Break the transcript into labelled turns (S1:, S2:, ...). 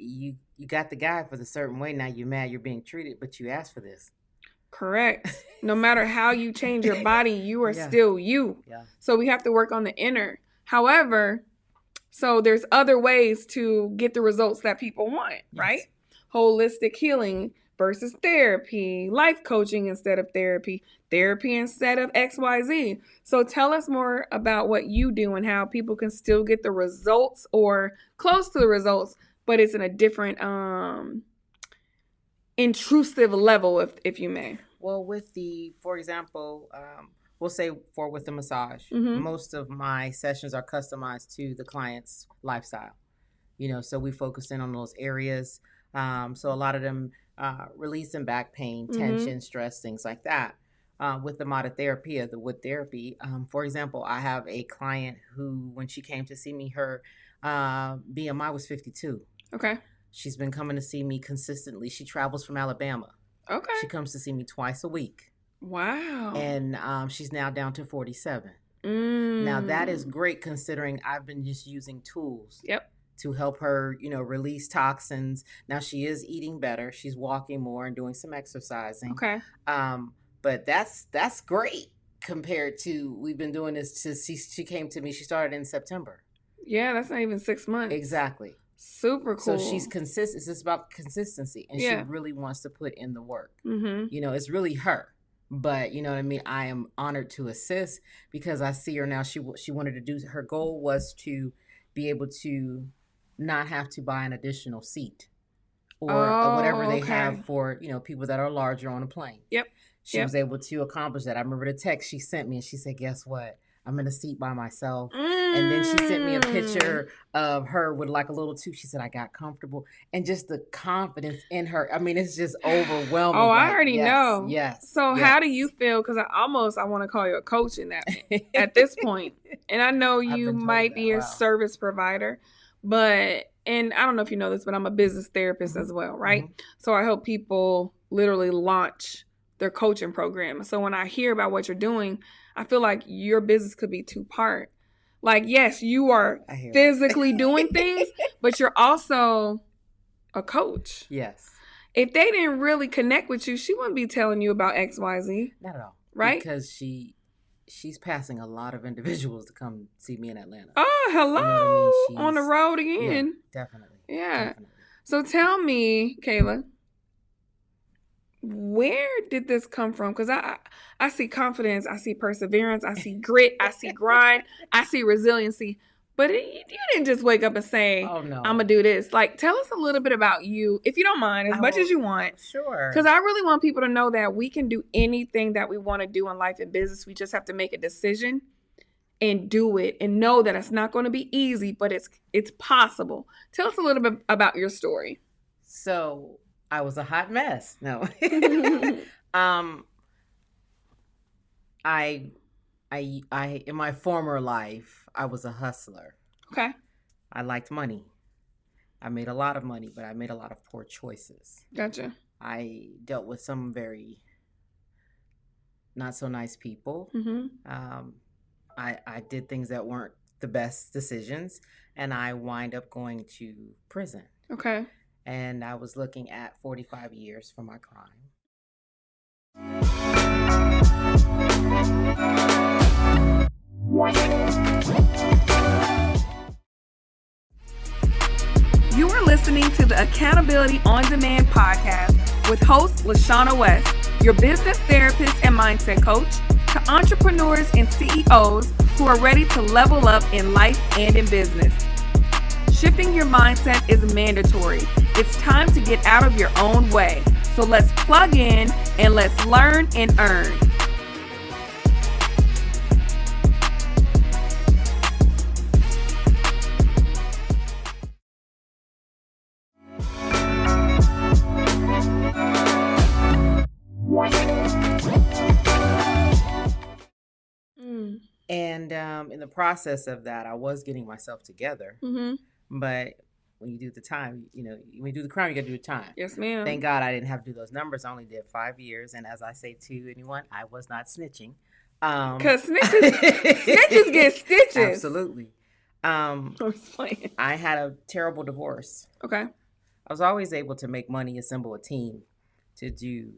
S1: you got the guy for the certain way. Now you're mad you're being treated, but you asked for this.
S2: Correct. No matter how you change your body, you are still you.
S1: Yeah.
S2: So we have to work on the inner. However, so there's other ways to get the results that people want, right? Holistic healing versus therapy, life coaching instead of therapy, therapy instead of XYZ. So tell us more about what you do and how people can still get the results or close to the results, but it's in a different intrusive level, if you may.
S1: Well, for example, we'll say with the massage, most of my sessions are customized to the client's lifestyle. So we focus in on those areas. So a lot of them releasing back pain, tension, stress, things like that. With the Modatherapia, the wood therapy, for example, I have a client who, when she came to see me, her BMI was 52.
S2: Okay.
S1: She's been coming to see me consistently. She travels from Alabama.
S2: Okay.
S1: She comes to see me twice a week.
S2: Wow.
S1: And she's now down to 47. Now, that is great considering I've been just using tools.
S2: Yep.
S1: To help her, release toxins. Now she is eating better. She's walking more and doing some exercising.
S2: Okay.
S1: But that's great compared to, we've been doing this since she came to me. She started in September.
S2: Yeah, that's not even 6 months.
S1: Exactly.
S2: Super cool.
S1: So she's consistent. It's just about consistency, and she really wants to put in the work. It's really her. But you know what I mean? I am honored to assist because I see her now. She wanted to do, her goal was to be able to not have to buy an additional seat or whatever they have for, people that are larger on a plane.
S2: Yep.
S1: She was able to accomplish that. I remember the text she sent me and she said, guess what? I'm in a seat by myself. And then she sent me a picture of her with like a little tube. She said, I got comfortable. And just the confidence in her. I mean, it's just overwhelming.
S2: Oh, I already know.
S1: Yes.
S2: So how do you feel? Because I want to call you a coach in that at this point. And I know you might be a service provider, and I don't know if you know this, but I'm a business therapist as well, right? So I help people literally launch their coaching program. So when I hear about what you're doing, I feel like your business could be two-part. Like, yes, you are physically doing things, but you're also a coach.
S1: Yes.
S2: If they didn't really connect with you, she wouldn't be telling you about XYZ.
S1: Not at all.
S2: Right?
S1: Because she's passing a lot of individuals to come see me in Atlanta.
S2: Oh, hello.
S1: You know what I mean?
S2: On the road again.
S1: Yeah, definitely.
S2: Yeah.
S1: Definitely.
S2: So tell me, Kayla, where did this come from? Because I see confidence, I see perseverance, I see grit, I see grind, I see resiliency. But you didn't just wake up and say,
S1: oh, no,
S2: I'm going to do this. Like, tell us a little bit about you, if you don't mind, as much as you want.
S1: Sure.
S2: Because I really want people to know that we can do anything that we want to do in life and business. We just have to make a decision and do it and know that it's not going to be easy, but it's possible. Tell us a little bit about your story.
S1: So I was a hot mess. No. I in my former life, I was a hustler.
S2: Okay.
S1: I liked money. I made a lot of money, but I made a lot of poor choices.
S2: Gotcha.
S1: I dealt with some very not so nice people. I did things that weren't the best decisions, and I wind up going to prison.
S2: Okay.
S1: And I was looking at 45 years for my crime.
S2: You are listening to the Accountability on Demand podcast with host LaShauna West, your business therapist and mindset coach, to entrepreneurs and CEOs who are ready to level up in life and in business. Shifting your mindset is mandatory. It's time to get out of your own way. So let's plug in and let's learn and earn.
S1: And in the process of that, I was getting myself together. But when you do the time, when you do the crime, you got to do the time.
S2: Yes, ma'am.
S1: Thank God I didn't have to do those numbers. I only did 5 years. And as I say to anyone, I was not snitching.
S2: Because snitches get stitches.
S1: Absolutely.
S2: I was playing.
S1: I had a terrible divorce.
S2: Okay.
S1: I was always able to make money, assemble a team to do